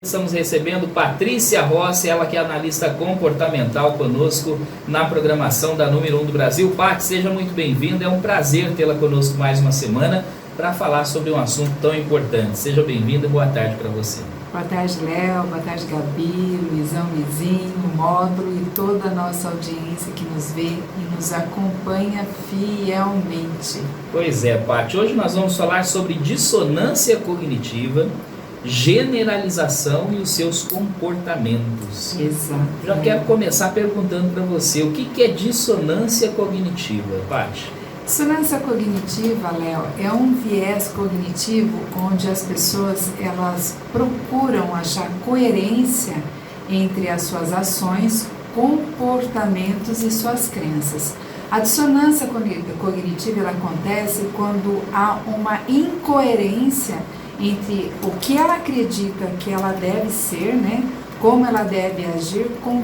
Estamos recebendo Patrícia Rossi, ela que é analista comportamental conosco na programação da Número 1 do Brasil. Paty, seja muito bem-vinda, é um prazer tê-la conosco mais uma semana para falar sobre um assunto tão importante. Seja bem-vinda, boa tarde para você. Boa tarde, Léo, boa tarde, Gabi, Luizão, Luizinho, Módulo e toda a nossa audiência que nos vê e nos acompanha fielmente. Pois é, Paty, hoje nós vamos falar sobre dissonância cognitiva, generalização e os seus comportamentos. Exato. Já quero começar perguntando para você, o que é dissonância cognitiva, Paty? Dissonância cognitiva, Léo, é um viés cognitivo onde as pessoas elas procuram achar coerência entre as suas ações, comportamentos e suas crenças. A dissonância cognitiva ela acontece quando há uma incoerência entre o que ela acredita que ela deve ser, né, como ela deve agir, com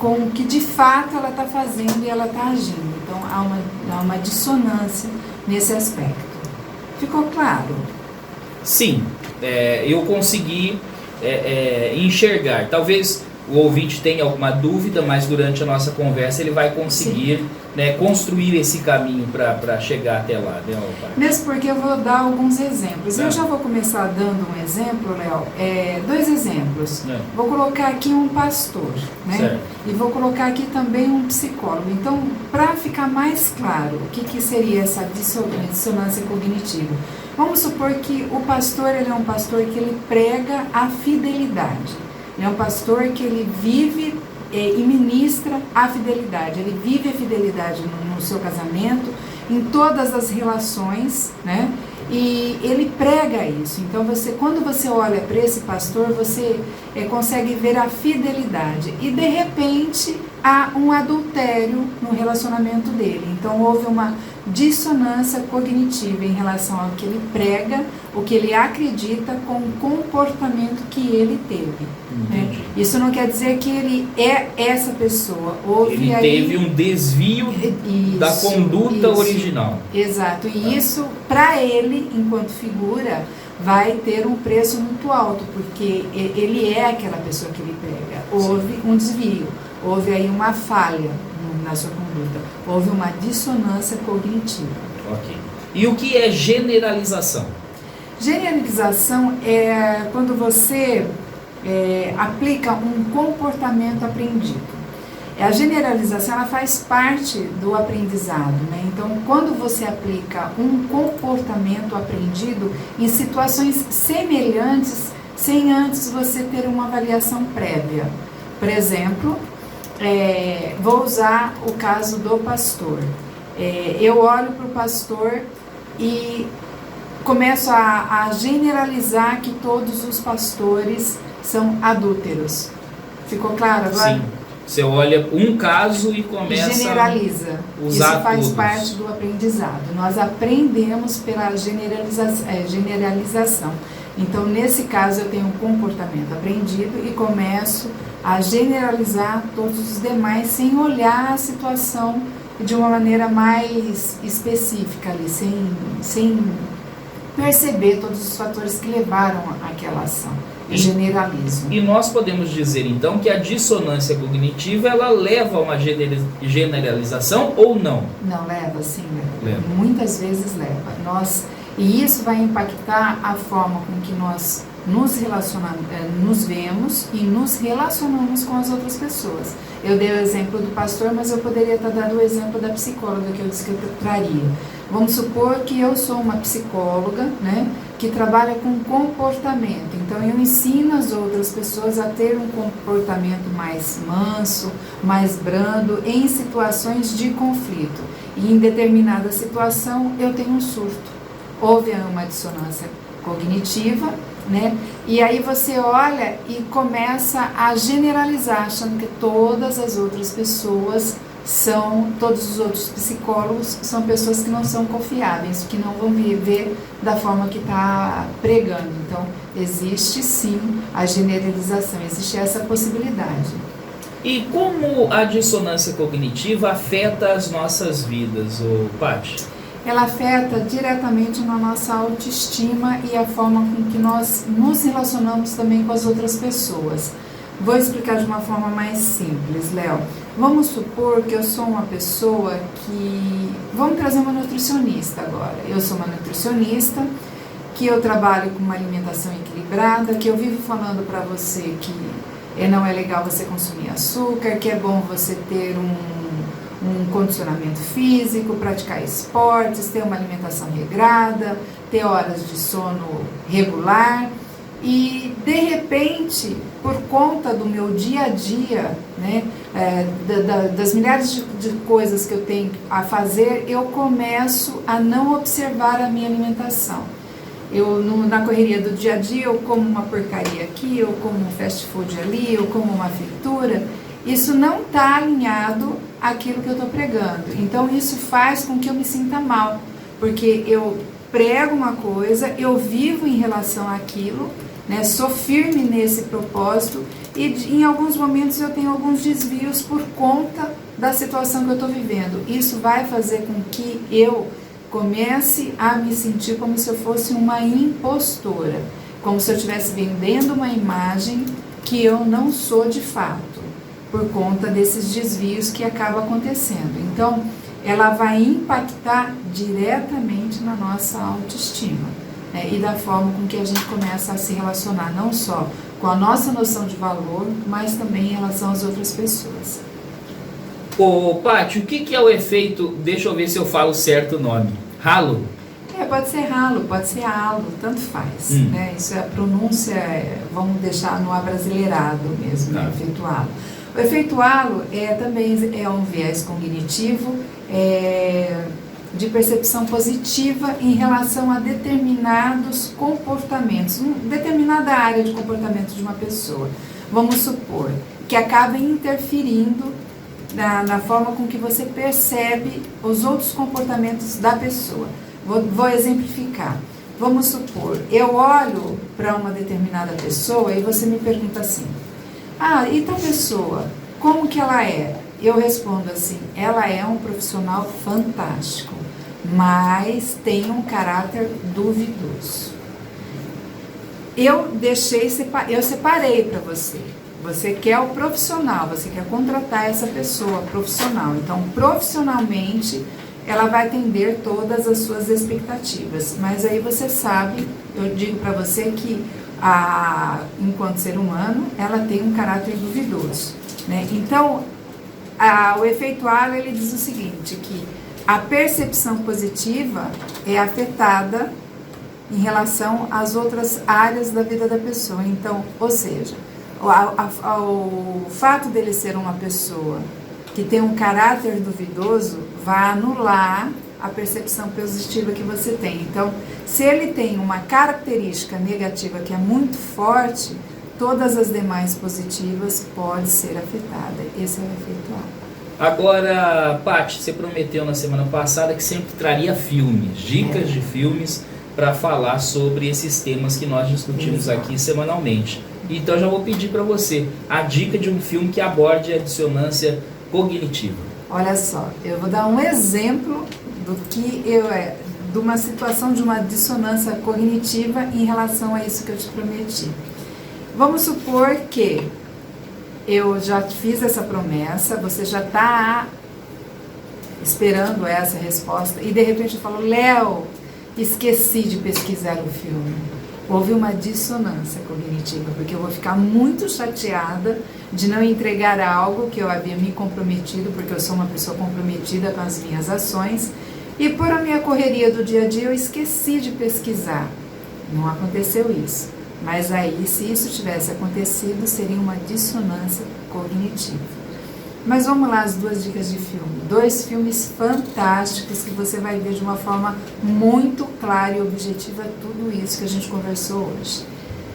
o que de fato ela está fazendo e ela está agindo. Então há uma dissonância nesse aspecto. Ficou claro? Sim, eu consegui enxergar. Talvez o ouvinte tenha alguma dúvida, mas durante a nossa conversa ele vai conseguir, né, construir esse caminho para chegar até lá, né, Paty? Mesmo porque eu vou dar alguns exemplos. Eu já vou começar dando um exemplo, Léo, dois exemplos. Vou colocar aqui um pastor, né? Certo. E vou colocar aqui também um psicólogo. Então, para ficar mais claro o que seria essa dissonância cognitiva, vamos supor que o pastor ele é um pastor que ele prega a fidelidade. Ele é um pastor que ele vive e ministra a fidelidade. Ele vive a fidelidade no seu casamento, em todas as relações, né? E ele prega isso. Então, quando você olha para esse pastor, você consegue ver a fidelidade. E, de repente, há um adultério no relacionamento dele. Então, houve uma dissonância cognitiva em relação ao que ele prega, o que ele acredita com o comportamento que ele teve. Né? Isso não quer dizer que ele é essa pessoa. Ele teve um desvio da conduta original. Exato. E isso, para ele, enquanto figura, vai ter um preço muito alto, porque ele é aquela pessoa que ele prega. Houve um desvio, houve aí uma falha na sua conduta, houve uma dissonância cognitiva. Ok. E o que é generalização? Generalização é quando você aplica um comportamento aprendido. A generalização ela faz parte do aprendizado, né? Então, quando você aplica um comportamento aprendido em situações semelhantes, sem antes você ter uma avaliação prévia. Por exemplo, vou usar o caso do pastor. Eu olho para o pastor e começo a generalizar que todos os pastores são adúlteros. Ficou claro agora? Sim. Você olha um caso e começa generaliza. A usar Isso faz todos. parte do aprendizado. Nós aprendemos pela generalização. Então, nesse caso, eu tenho um comportamento aprendido e começo a generalizar todos os demais sem olhar a situação de uma maneira mais específica ali, sem perceber todos os fatores que levaram àquela ação. Generalizo. E nós podemos dizer então que a dissonância cognitiva ela leva a uma generalização ou não? Não, leva sim, leva. Muitas vezes leva. E isso vai impactar a forma com que nós nos vemos e nos relacionamos com as outras pessoas. Eu dei o exemplo do pastor, mas eu poderia estar dando o exemplo da psicóloga que eu disse que eu traria. Vamos supor que eu sou uma psicóloga, né, que trabalha com comportamento. Então, eu ensino as outras pessoas a ter um comportamento mais manso, mais brando, em situações de conflito. E em determinada situação, eu tenho um surto. Houve uma dissonância cognitiva, né? E aí você olha e começa a generalizar, achando que todas as outras pessoas todos os outros psicólogos são pessoas que não são confiáveis, que não vão viver da forma que está pregando. Então, existe sim a generalização, existe essa possibilidade. E como a dissonância cognitiva afeta as nossas vidas, Paty? ela afeta diretamente na nossa autoestima e a forma com que nós nos relacionamos também com as outras pessoas. Vou explicar de uma forma mais simples, Léo. Vamos supor que eu sou uma pessoa que... Vamos trazer uma nutricionista agora. Eu sou uma nutricionista, que eu trabalho com uma alimentação equilibrada, que eu vivo falando para você que não é legal você consumir açúcar, que é bom você ter um condicionamento físico, praticar esportes, ter uma alimentação regrada, ter horas de sono regular. E, de repente, por conta do meu dia a dia, né, das milhares de coisas que eu tenho a fazer, eu começo a não observar a minha alimentação. Na correria do dia a dia, eu como uma porcaria aqui, eu como um fast food ali, eu como uma fritura. Isso não está alinhado àquilo que eu estou pregando. Então, isso faz com que eu me sinta mal, porque eu prego uma coisa, eu vivo em relação àquilo, né, sou firme nesse propósito e em alguns momentos eu tenho alguns desvios por conta da situação que eu estou vivendo. Isso vai fazer com que eu comece a me sentir como se eu fosse uma impostora, como se eu estivesse vendendo uma imagem que eu não sou de fato, por conta desses desvios que acabam acontecendo. Então, ela vai impactar diretamente na nossa autoestima, né, e da forma com que a gente começa a se relacionar, não só com a nossa noção de valor, mas também em relação às outras pessoas. Ô, Paty, o que é o efeito, deixa eu ver se eu falo certo o nome, halo? Pode ser halo, pode ser halo, tanto faz, né? Isso é a pronúncia, vamos deixar no abrasileirado mesmo, né? Efeito halo. O efeito halo também é um viés cognitivo de percepção positiva em relação a determinados comportamentos, determinada área de comportamento de uma pessoa. Vamos supor que acaba interferindo na forma com que você percebe os outros comportamentos da pessoa. Vou exemplificar. Vamos supor, eu olho para uma determinada pessoa e você me pergunta assim: e tal pessoa, como que ela é? Eu respondo assim: ela é um profissional fantástico, mas tem um caráter duvidoso. Eu separei para você. Você quer o profissional, você quer contratar essa pessoa profissional. Então, profissionalmente, ela vai atender todas as suas expectativas. Mas aí você sabe, eu digo para você que, enquanto ser humano, ela tem um caráter duvidoso, né? Então, o efeito halo, ele diz o seguinte, que a percepção positiva é afetada em relação às outras áreas da vida da pessoa. Então, ou seja, o fato dele ser uma pessoa que tem um caráter duvidoso vai anular a percepção positiva que você tem. Então, se ele tem uma característica negativa que é muito forte, todas as demais positivas podem ser afetadas. Esse é o efeito halo. Agora, Paty, você prometeu na semana passada que sempre traria filmes, dicas de filmes para falar sobre esses temas que nós discutimos aqui semanalmente. Então já vou pedir para você a dica de um filme que aborde a dissonância cognitiva. Olha só, eu vou dar um exemplo de uma situação de uma dissonância cognitiva em relação a isso que eu te prometi. Vamos supor que eu já fiz essa promessa, você já está esperando essa resposta e de repente eu falo: Léo, esqueci de pesquisar o filme. Houve uma dissonância cognitiva, porque eu vou ficar muito chateada de não entregar algo que eu havia me comprometido, porque eu sou uma pessoa comprometida com as minhas ações, e por a minha correria do dia a dia eu esqueci de pesquisar. Não aconteceu isso. Mas aí, se isso tivesse acontecido, seria uma dissonância cognitiva. Mas vamos lá, as duas dicas de filme. 2 filmes fantásticos que você vai ver de uma forma muito clara e objetiva tudo isso que a gente conversou hoje.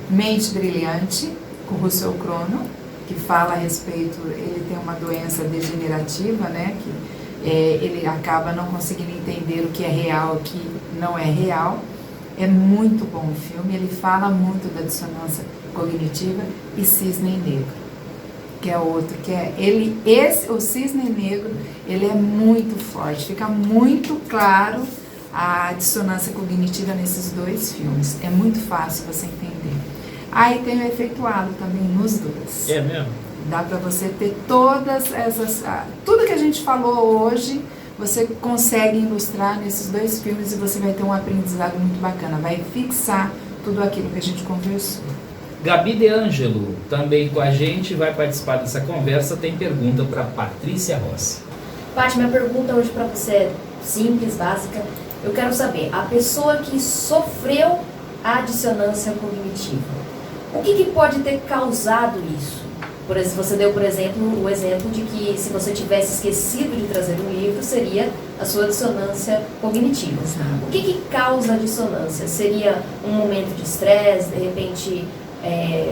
Mente Brilhante, com Russell Crowe, que fala a respeito, ele tem uma doença degenerativa, né, que ele acaba não conseguindo entender o que é real e o que não é real. É muito bom o filme, ele fala muito da dissonância cognitiva. E Cisne Negro, que é outro, que é o Cisne Negro, ele é muito forte, fica muito claro a dissonância cognitiva nesses dois filmes. É muito fácil você entender. Aí tem o efeito halo também nos dois. É mesmo? Dá para você ter todas essas... Tudo que a gente falou hoje, você consegue ilustrar nesses dois filmes e você vai ter um aprendizado muito bacana. Vai fixar tudo aquilo que a gente conversou. Gabi De Angelo, também com a gente, vai participar dessa conversa. Tem pergunta para Patrícia Rossi. Paty, minha pergunta hoje para você é simples, básica. Eu quero saber, a pessoa que sofreu a dissonância cognitiva, o que pode ter causado isso? Você deu, por exemplo, o exemplo de que se você tivesse esquecido de trazer um livro, seria a sua dissonância cognitiva. O que causa a dissonância? Seria um momento de estresse, de repente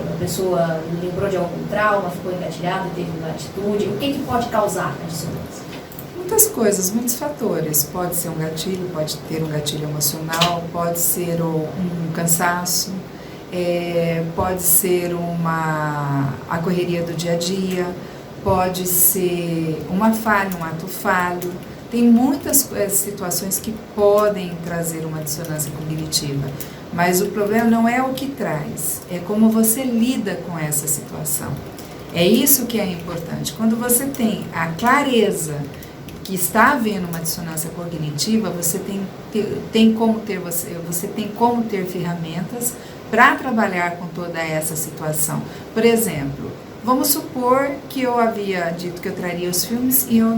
uma pessoa lembrou de algum trauma, ficou engatilhada, teve uma atitude? O que pode causar a dissonância? Muitas coisas, muitos fatores. Pode ser um gatilho, pode ter um gatilho emocional, pode ser um cansaço, pode ser a correria do dia a dia, pode ser uma falha, um ato falho. Tem muitas situações que podem trazer uma dissonância cognitiva, mas o problema não é o que traz, é como você lida com essa situação. É isso que é importante. Quando você tem a clareza que está havendo uma dissonância cognitiva, você tem como ter ferramentas para trabalhar com toda essa situação. Por exemplo, vamos supor que eu havia dito que eu traria os filmes e eu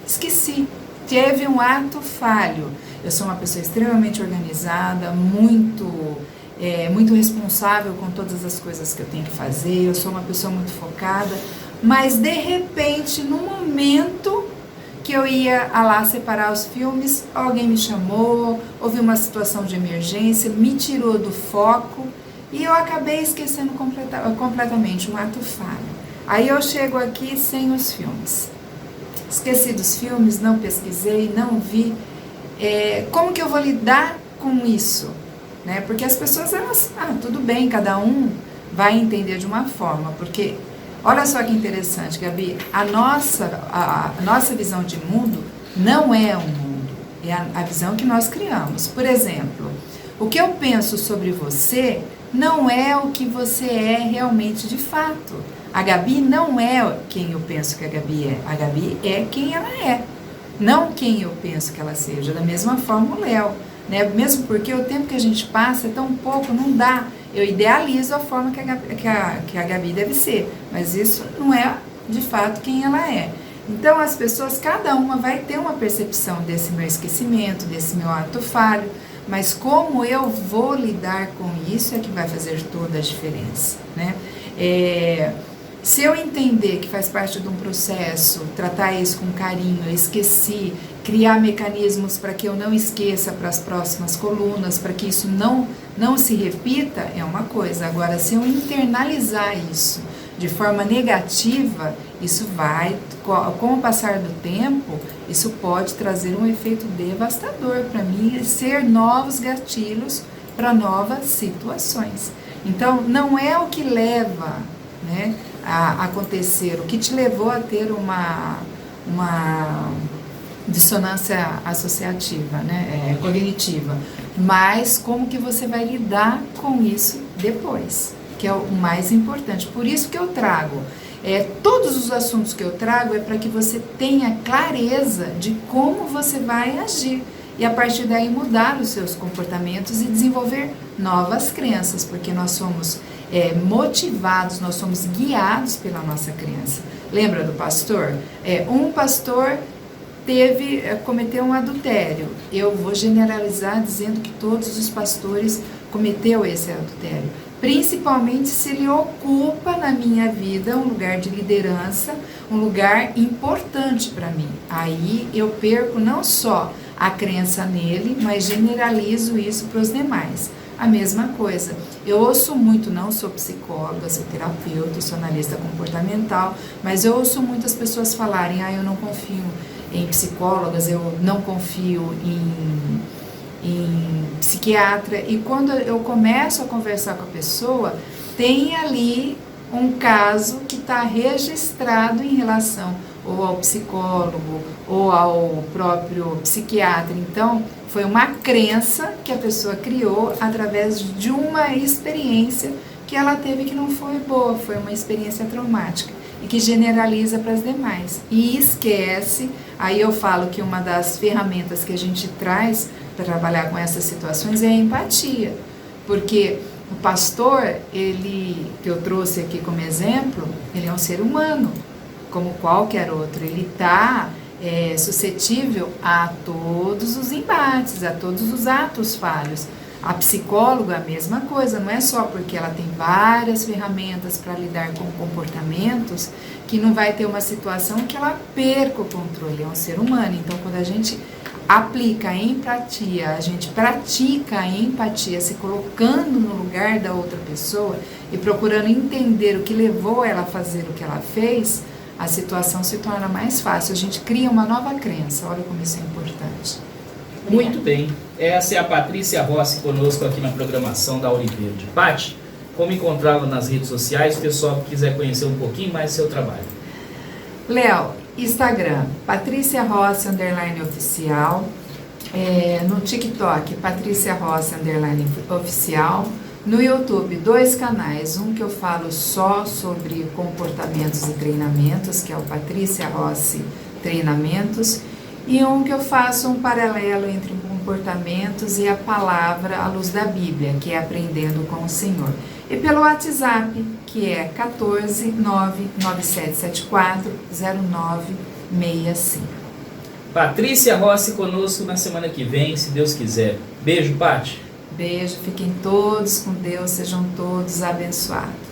esqueci. Teve um ato falho. Eu sou uma pessoa extremamente organizada, muito responsável com todas as coisas que eu tenho que fazer. Eu sou uma pessoa muito focada, mas de repente, no momento que eu ia lá separar os filmes, alguém me chamou, houve uma situação de emergência, me tirou do foco e eu acabei esquecendo completamente um ato falho. Aí eu chego aqui sem os filmes. Esqueci dos filmes, não pesquisei, não vi. Como que eu vou lidar com isso? Né? Porque as pessoas, tudo bem, cada um vai entender de uma forma, porque... Olha só que interessante, Gabi, a nossa visão de mundo não é um mundo, é a visão que nós criamos. Por exemplo, o que eu penso sobre você não é o que você é realmente de fato. A Gabi não é quem eu penso que a Gabi é quem ela é, não quem eu penso que ela seja. Da mesma forma o Léo, né? Mesmo porque o tempo que a gente passa é tão pouco, não dá. Eu idealizo a forma que a Gabi deve ser, mas isso não é de fato quem ela é. Então as pessoas, cada uma vai ter uma percepção desse meu esquecimento, desse meu ato falho, mas como eu vou lidar com isso é que vai fazer toda a diferença, né? Se eu entender que faz parte de um processo, tratar isso com carinho, eu esqueci, criar mecanismos para que eu não esqueça para as próximas colunas, para que isso não se repita, é uma coisa. Agora, se eu internalizar isso de forma negativa, isso vai, com o passar do tempo, isso pode trazer um efeito devastador para mim e ser novos gatilhos para novas situações. Então, não é o que leva, né, a acontecer, o que te levou a ter uma dissonância associativa, né, cognitiva, mas como que você vai lidar com isso depois, que é o mais importante. Por isso que eu trago, todos os assuntos que eu trago é para que você tenha clareza de como você vai agir e a partir daí mudar os seus comportamentos e desenvolver novas crenças, porque nós somos motivados, nós somos guiados pela nossa crença. Lembra do pastor? Um pastor cometeu um adultério. Eu vou generalizar dizendo que todos os pastores cometeu esse adultério. Principalmente se ele ocupa na minha vida um lugar de liderança, um lugar importante para mim. Aí eu perco não só a crença nele, mas generalizo isso para os demais. A mesma coisa, eu ouço muito, não sou psicóloga, sou terapeuta, sou analista comportamental, mas eu ouço muitas pessoas falarem, eu não confio em psicólogas, eu não confio em psiquiatra, e quando eu começo a conversar com a pessoa, tem ali um caso que está registrado em relação ou ao psicólogo ou ao próprio psiquiatra. Então, Foi uma crença que a pessoa criou através de uma experiência que ela teve que não foi boa, foi uma experiência traumática e que generaliza para as demais. E esquece, aí eu falo que uma das ferramentas que a gente traz para trabalhar com essas situações é a empatia, porque o pastor, ele, que eu trouxe aqui como exemplo, ele é um ser humano, como qualquer outro, ele está suscetível a todos os embates, a todos os atos falhos. A psicóloga, a mesma coisa, não é só porque ela tem várias ferramentas para lidar com comportamentos que não vai ter uma situação que ela perca o controle, é um ser humano. Então, quando a gente aplica a empatia, a gente pratica a empatia, se colocando no lugar da outra pessoa e procurando entender o que levou ela a fazer o que ela fez, a situação se torna mais fácil. A gente cria uma nova crença. Olha como isso é importante. Muito bem. Essa é a Patrícia Rossi conosco aqui na programação da Auriverde. Pati, como encontrá-la nas redes sociais, o pessoal que quiser conhecer um pouquinho mais do seu trabalho? Léo, Instagram, Patrícia Rossi _oficial. No TikTok, Patrícia Rossi _oficial. No YouTube, 2 canais, um que eu falo só sobre comportamentos e treinamentos, que é o Patrícia Rossi Treinamentos, e um que eu faço um paralelo entre comportamentos e a palavra à luz da Bíblia, que é Aprendendo com o Senhor. E pelo WhatsApp, que é 14997740965. Patrícia Rossi conosco na semana que vem, se Deus quiser. Beijo, Pati. Beijo, fiquem todos com Deus, sejam todos abençoados.